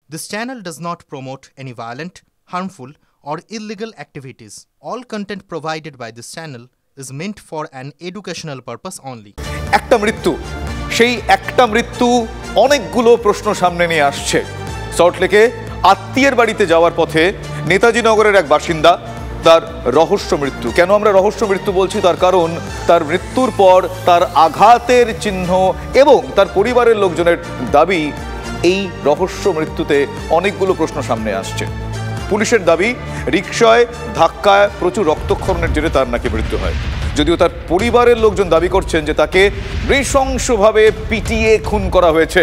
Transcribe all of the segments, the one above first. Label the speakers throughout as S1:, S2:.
S1: This channel does not promote any violent, harmful, or illegal activities. All content provided by this channel is meant for an educational purpose only.
S2: একটা মৃত্যু, সেই একটা মৃত্যু অনেকগুলো প্রশ্ন সামনে নিয়ে আসছে। সল্টলেকে আত্মীয়ের বাড়িতে যাওয়ার পথে নেতাজি নগরের এক বাসিন্দা, তার রহস্য মৃত্যু। কেন আমরা রহস্য মৃত্যু বলছি? তার কারণ তার মৃত্যুর পর তার আঘাতের চিহ্ন এবং তার পরিবারের লোকজনের দাবি, এই রহস্য মৃত্যুতে অনেকগুলো প্রশ্ন সামনে আসছে। পুলিশের দাবি, রিকশায় ধাক্কায় প্রচুর রক্তক্ষরণের জেরে তার নাকি মৃত্যু হয়। যদিও তার পরিবারের লোকজন দাবি করছেন যে তাকে নৃশংসভাবে পিটিয়ে খুন করা হয়েছে।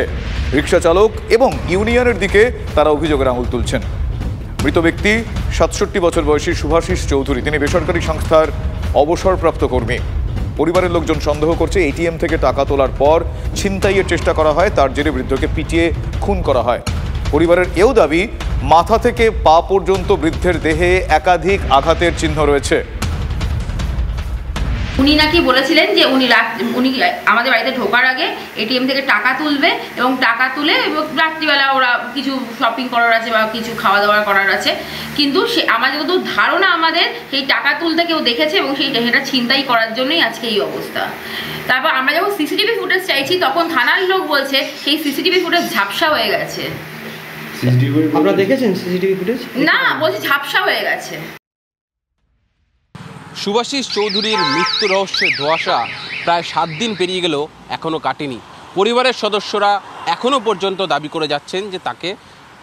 S2: রিকশা চালক এবং ইউনিয়নের দিকে তারা অভিযোগের আঙুল তুলছেন। মৃত ব্যক্তি ৬৭ বছর বয়সী শুভাশিস চৌধুরী। তিনি বেসরকারি সংস্থার অবসরপ্রাপ্ত কর্মী। পরিবারের লোকজন সন্দেহ করছে এটিএম থেকে টাকা তোলার পর ছিনতাইয়ের চেষ্টা করা হয়, তার জেরে বৃদ্ধকে পিটিয়ে খুন করা হয়। পরিবারের এও দাবি, মাথা থেকে পা পর্যন্ত বৃদ্ধের দেহে একাধিক আঘাতের চিহ্ন রয়েছে।
S3: উনি নাকি বলেছিলেন যে উনি আমাদের বাড়িতে ঢোকার আগে এটিএম থেকে টাকা তুলবে এবং টাকা তুলে রাত্রিবেলা ওরা কিছু শপিং করার আছে বা কিছু খাওয়া দাওয়া করার আছে, কিন্তু সে আমাদের যত ধারণা আমাদের সেই টাকা তুলতে কেউ দেখেছে এবং সেটা ছিনতাই করার জন্যই আজকে এই অবস্থা। তারপর আমরা যখন সিসিটিভি ফুটেজ চাইছি তখন থানার লোক বলছে সেই সিসিটিভি ফুটেজ ঝাপসা হয়ে গেছে।
S4: আপনারা দেখেছেন সিসিটিভি ফুটেজ?
S3: না, বলছি ঝাপসা হয়ে গেছে।
S5: শুভাশিস চৌধুরীর মৃত্যু রহস্যের ধোঁয়াশা প্রায় ৭ দিন পেরিয়ে গেলেও এখনও কাটেনি। পরিবারের সদস্যরা এখনও পর্যন্ত দাবি করে যাচ্ছেন যে তাকে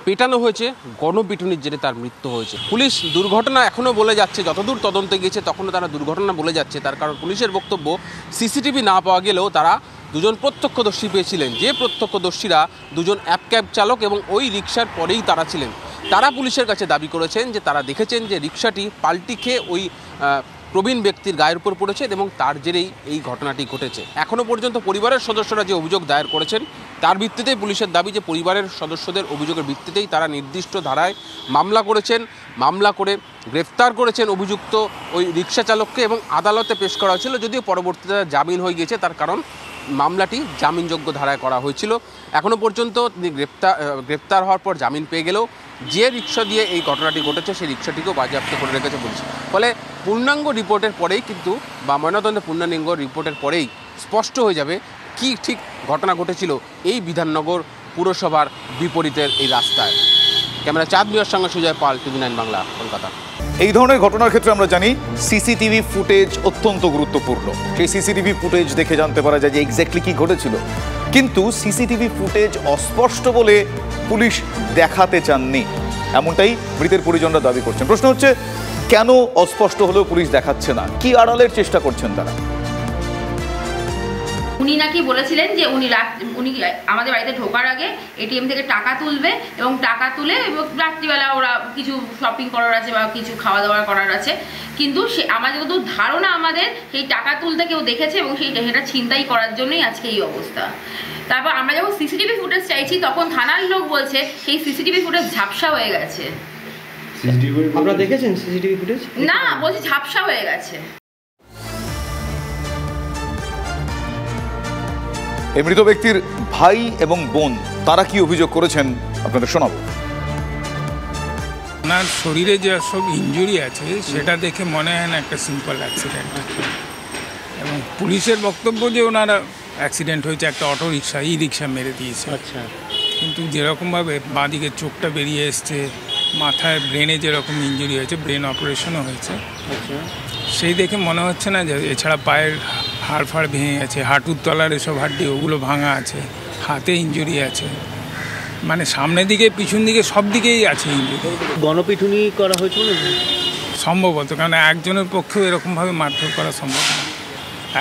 S5: পেটানো হয়েছে, গণপিটুনির জেরে তার মৃত্যু হয়েছে। পুলিশ দুর্ঘটনা এখনও বলে যাচ্ছে, যতদূর তদন্তে গিয়েছে তখনও তারা দুর্ঘটনা বলে যাচ্ছে। তার কারণ পুলিশের বক্তব্য, সিসিটিভি না পাওয়া গেলেও তারা দুজন প্রত্যক্ষদর্শী পেয়েছিলেন, যে প্রত্যক্ষদর্শীরা দুজন অ্যাপ ক্যাব চালক এবং ওই রিকশার পরেই তারা ছিলেন। তারা পুলিশের কাছে দাবি করেছেন যে তারা দেখেছেন যে রিকশাটি পাল্টি খেয়ে ওই প্রবীণ ব্যক্তির গায়ের উপর পড়েছে এবং তার জেরেই এই ঘটনাটি ঘটেছে। এখনও পর্যন্ত পরিবারের সদস্যরা যে অভিযোগ দায়ের করেছেন তার ভিত্তিতেই পুলিশের দাবি যে পরিবারের সদস্যদের অভিযোগের ভিত্তিতেই তারা নির্দিষ্ট ধারায় মামলা করেছেন, মামলা করে গ্রেফতার করেছেন অভিযুক্ত ওই রিকশা চালককে এবং আদালতে পেশ করা হয়েছিল। যদিও পরবর্তীতে জামিন হয়ে গিয়েছে, তার কারণ মামলাটি জামিনযোগ্য ধারায় করা হয়েছিল। এখনও পর্যন্ত তিনি গ্রেপ্তার হওয়ার পর জামিন পেয়ে গেলেও যে রিকশা দিয়ে এই ঘটনাটি ঘটেছে সেই রিকশাটিকেও বাজেয়াপ্ত করে রেখেছে পুলিশ। ফলে পূর্ণাঙ্গ রিপোর্টের পরেই কিন্তু বা ময়নাতদন্তের পূর্ণাঙ্গ রিপোর্টের পরেই স্পষ্ট হয়ে যাবে কি ঠিক ঘটনা ঘটেছিল এই বিধাননগর পুরসভার বিপরীতের এই রাস্তায়। ক্যামেরা চাঁদ মিয়ার সঙ্গে সুজয় পাল, TV9 বাংলা, কলকাতা।
S2: এই ধরনের ঘটনার ক্ষেত্রে আমরা জানি সিসিটিভি ফুটেজ অত্যন্ত গুরুত্বপূর্ণ। সেই সিসিটিভি ফুটেজ দেখে জানতে পারা যায় যে এক্স্যাক্টলি কি ঘটেছিল। কিন্তু সিসিটিভি ফুটেজ অস্পষ্ট বলে পুলিশ দেখাতে চাননি, এমনটাই মৃতের পরিজনরা দাবি করছেন। প্রশ্ন হচ্ছে, কেন অস্পষ্ট হলেও পুলিশ দেখাচ্ছে না? কি আড়ালের চেষ্টা করছেন তারা?
S3: উনি নাকি বলেছিলেন যে উনি আমাদের বাড়িতে ঢোকার আগে এটিএম থেকে টাকা তুলবে এবং টাকা তুলে রাত্রিবেলা ওরা কিছু শপিং করার আছে বা কিছু খাওয়া দাওয়া করার আছে, কিন্তু আমাদের যত ধারণা আমাদের সেই টাকা তুলতে কেউ দেখেছে এবং সেটা ছিনতাই করার জন্যই আজকে এই অবস্থা। তারপর আমরা যখন সিসিটিভি ফুটেজ চাইছি তখন থানার লোক বলছে সেই সিসিটিভি ফুটেজ ঝাপসা হয়ে গেছে।
S4: আপনারা দেখেছেন সিসিটিভি ফুটেজ?
S3: না, বলছি ঝাপসা হয়ে গেছে।
S2: এই মৃত ব্যক্তির ভাই এবং বোন তারা কি অভিযোগ করেছেন আপনাদের শোনাবো।
S6: ওনার শরীরে যে সব ইনজুরি আছে সেটা দেখে মনে হয় না একটা সিম্পল অ্যাক্সিডেন্ট, এবং পুলিশের বক্তব্য যে ওনারা অ্যাক্সিডেন্ট হয়েছে একটা অটো রিক্সা, ই রিক্সা মেরে দিয়েছে। আচ্ছা, কিন্তু যেরকমভাবে বাঁদিকে চোখটা বেরিয়ে এসছে, মাথায় ব্রেনে যেরকম ইনজুরি হয়েছে, ব্রেন অপারেশনও হয়েছে, সেই দেখে মনে হচ্ছে না যে এছাড়া পায়ের হাড় ফাড় ভেঙে গেছে, হাঁটুর তলার এসব হাড্ডি ওগুলো ভাঙা আছে, হাতে ইনজুরি আছে, মানে সামনের দিকে পিছন দিকে সব দিকেই আছে ইনজুরি।
S4: গণপিটুনি করা হয়েছিল
S6: সম্ভবত, কারণ একজনের পক্ষেও এরকমভাবে মারধর করা সম্ভব না।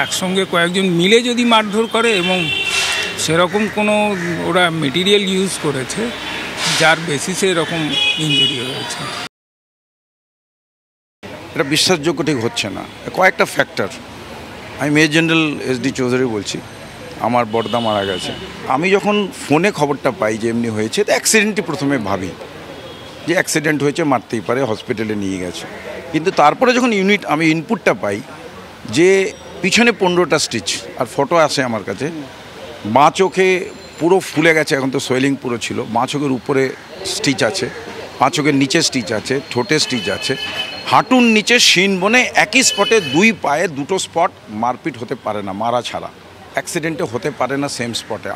S6: একসঙ্গে কয়েকজন মিলে যদি মারধর করে এবং সেরকম কোনো ওরা মেটেরিয়াল ইউজ করেছে যার বেসিসে এরকম ইনজুরি হয়েছে,
S7: এটা বিশ্বাসযোগ্য ঠিক হচ্ছে না। কয়েকটা ফ্যাক্টর। আমি মেজর জেনারেল SD চৌধুরী বলছি। আমার বড়দা মারা গেছে। আমি যখন ফোনে খবরটা পাই যে এমনি হয়েছে, তো অ্যাক্সিডেন্টই প্রথমে ভাবি যে অ্যাক্সিডেন্ট হয়েছে, মারতেই পারে, হসপিটালে নিয়ে গেছে। কিন্তু তারপরে যখন আমি ইনপুটটা পাই যে পিছনে 15টা স্টিচ আর ফটো আসে আমার কাছে, বাঁ চোখে পুরো ফুলে গেছে, এখন তো সোয়েলিং পুরো ছিল। বাঁ চোখের উপরে স্টিচ আছে, বাঁ চোখের নিচে স্টিচ আছে, ঠোঁটে স্টিচ আছে, হাঁটুর নিচে শিন বনে একই স্পটে 2 পায়ে 2টো স্পট মারপিট হতে পারে না, মারা ছাড়া অ্যাক্সিডেন্টে হতে পারে না সেম স্পটে।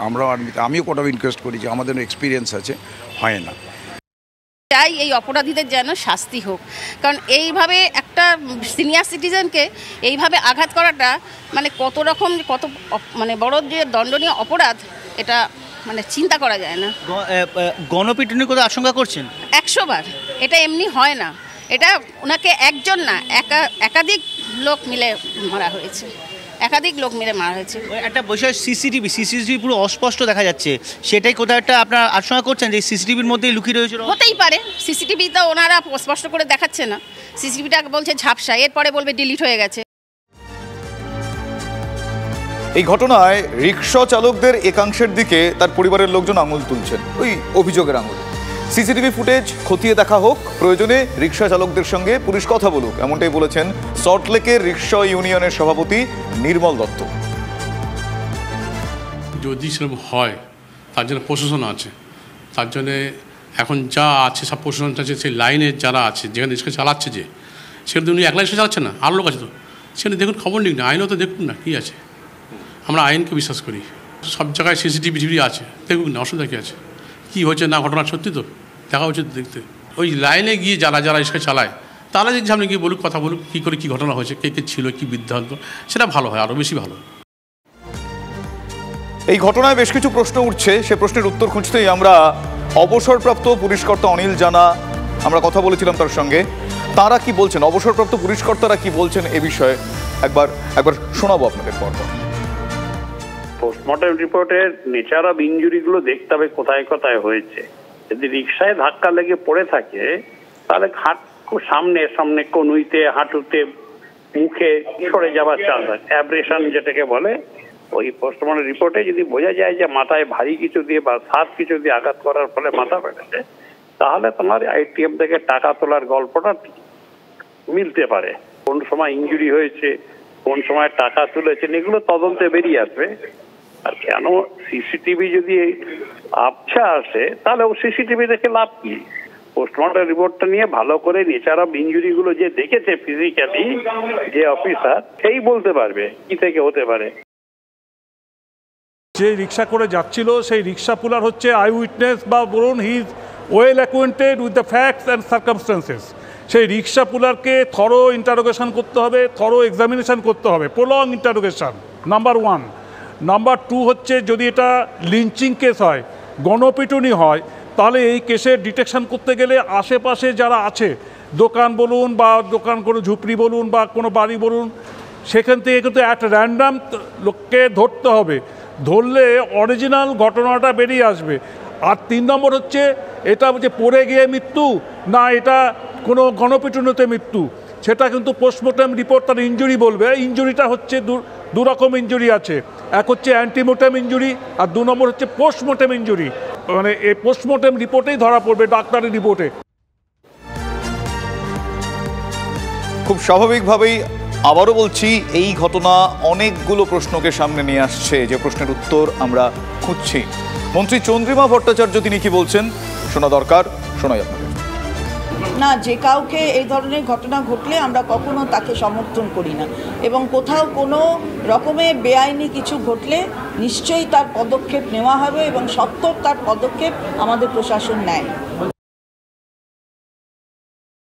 S7: আমিও কোর্ট অফ ইনকোয়েস্ট করেছি, আমাদের এক্সপিরিয়েন্স আছে, হয় না।
S8: চাই এই অপরাধীদের যেন শাস্তি হোক, কারণ এইভাবে একটা সিনিয়র সিটিজেনকে এইভাবে আঘাত করাটা মানে কত রকম মানে বড় যে দণ্ডনীয় অপরাধ, এটা মানে চিন্তা করা যায় না।
S4: গণপিটুনির কথা আশঙ্কা করছেন?
S8: 100 বার। এটা এমনি হয় না, এটা ওনাকে একজন না একাধিক লোক মিলে মারা হয়েছে, একাধিক লোক মিলে মারা হয়েছে।
S4: একটা বিষয় সিসিটিভি পুরো অস্পষ্ট দেখা যাচ্ছে, সেটাই কোথাও একটা আপনারা আশঙ্কা করছেন যে সিসিটিভির মধ্যেই লুকিয়ে রয়েছে?
S8: হতেই পারে, সিসিটিভি তো ওনারা স্পষ্ট করে দেখাচ্ছে না, সিসিটিভিটা বলছে ঝাপসা, এরপরে বলবে ডিলিট হয়ে গেছে।
S2: এই ঘটনায় রিক্সা চালকদের একাংশের দিকে তার পরিবারের লোকজন আঙুল তুলছেন, ওই অভিযোগের আঙুল। সিসিটিভি ফুটেজ খতিয়ে দেখা হোক, প্রয়োজনে রিক্সা চালকদের সঙ্গে পুলিশ কথা বলুক, এমনটাই বলেছেন সল্টলেকের রিক্সা ইউনিয়নের সভাপতি নির্মল দত্ত।
S9: যদি সেরকম হয় তার জন্য প্রশাসন আছে, তার জন্যে এখন যা আছে সব প্রশাসন আছে, সেই লাইনে যারা আছে, যেখানে রিক্সা চালাচ্ছে যে সেখানে উনি একলা রিক্সা চালাচ্ছে না, আরও লোক আছে তো, সেখানে দেখুন, খবর নিক না, আইনও তো দেখুন না কী আছে। আমরা আইনকে বিশ্বাস করি, সব জায়গায় সিসিটিভি আছে, দেখুন না, অসুবিধা কী আছে, কী হয়েছে না ঘটনা সত্যি তো দেখা উচিত দেখতে। ওই লাইনে গিয়ে যারা রিক্সা চালায় তারা যদি সামনে গিয়ে বলুক, কথা বলুক, কী করে কী ঘটনা হয়েছে, কে কে ছিল, কী বিভ্রান্ত, সেটা ভালো হয়, আরও বেশি ভালো।
S2: এই ঘটনায় বেশ কিছু প্রশ্ন উঠছে, সে প্রশ্নের উত্তর খুঁজতেই আমরা অবসরপ্রাপ্ত পুলিশকর্তা অনিল জানা আমরা কথা বলেছিলাম তার সঙ্গে। তারা কি বলছেন, অবসরপ্রাপ্ত পুলিশকর্তারা কি বলছেন এ বিষয়ে একবার শোনাবো আপনাদের পর।
S10: পোস্টমর্টম রিপোর্টের নেচার অফ ইনজুরিগুলো দেখতে হবে কোথায় কোথায় হয়েছে। যদি রিক্সায় ধাক্কা লেগে পড়ে থাকে তাহলে হাত সামনে কনুইতে, হাঁটুতে, মুখে সরে যাওয়ার চান্স আছে, অ্যাব্রেশন যেটাকে বলে। ওই পোস্টমর্টম রিপোর্টে যদি বোঝা যায় যে মাথায় ভারী কিছু দিয়ে বা সাত কিছু দিয়ে আঘাত করার ফলে মাথা ফেটেছে, তাহলে তোমার আইটিএম থেকে টাকা তোলার গল্পটা মিলতে পারে। কোন সময় ইনজুরি হয়েছে, কোন সময় টাকা তুলেছেন, এগুলো তদন্তে বেরিয়ে আসবে। আর কেন সিসিটিভি যদি আবছা আসে তাহলে ও সিসিটিভি দেখে লাভ কি? পোস্টমর্টম রিপোর্টটা নিয়ে ভালো করে নেচার অফ ইনজুরি গুলো যে দেখেছে ফিজিক্যালি যে অফিসার, সেই বলতে পারবে কি থেকে হতে পারে।
S11: যে রিক্সা করে যাচ্ছিল সেই রিক্সা পুলার হচ্ছে আই উইটনেস বা বলুন he is well acquainted with the facts and circumstances. সেই রিক্সা পুলারকে থরো ইন্টারোগেশন করতে হবে, থরো এক্সামিনেশন করতে হবে, প্রলং ইন্টারোগেশন, নাম্বার 1। নাম্বার 2 হচ্ছে যদি এটা লিঞ্চিং কেস হয়, গণপিটুনি হয়, তাহলে এই কেসের ডিটেকশন করতে গেলে আশেপাশে যারা আছে, দোকান বলুন বা দোকান কোনো ঝুপড়ি বলুন বা কোনো বাড়ি বলুন, সেখান থেকে কিন্তু অ্যাট র্যান্ডাম লোককে ধরতে হবে, ধরলে অরিজিনাল ঘটনাটা বেরিয়ে আসবে। আর 3 নম্বর হচ্ছে এটা যে পড়ে গিয়ে মৃত্যু না এটা কোনো গণপিটুনিতে মৃত্যু, সেটা কিন্তু পোস্টমর্টম রিপোর্ট তার ইনজুরি বলবে। ইনজুরিটা হচ্ছে দু রকম ইনজুরি আছে, এক হচ্ছে অ্যান্টিমোর্টেম ইনজুরি আর 2 নম্বর হচ্ছে পোস্টমর্টম ইনজুরি। মানে এই পোস্টমর্টম রিপোর্টেই ধরা পড়বে, ডাক্তারি রিপোর্টে।
S2: খুব স্বাভাবিকভাবেই আবারও বলছি, এই ঘটনা অনেকগুলো প্রশ্নকে সামনে নিয়ে আসছে, যে প্রশ্নের উত্তর আমরা খুঁজছি। মন্ত্রী চন্দ্রিমা ভট্টাচার্য তিনি কি বলছেন শোনা দরকার, শোনাই আপনাদের।
S12: না, যে কাউকে এই ধরনের ঘটনা ঘটলে আমরা কখনো তাকে সমর্থন করি না, এবং কোথাও কোনো রকমের বেআইনি কিছু ঘটলে নিশ্চয়ই তার পদক্ষেপ নেওয়া হবে এবং সত্বর তার পদক্ষেপ আমাদের প্রশাসন নেয়।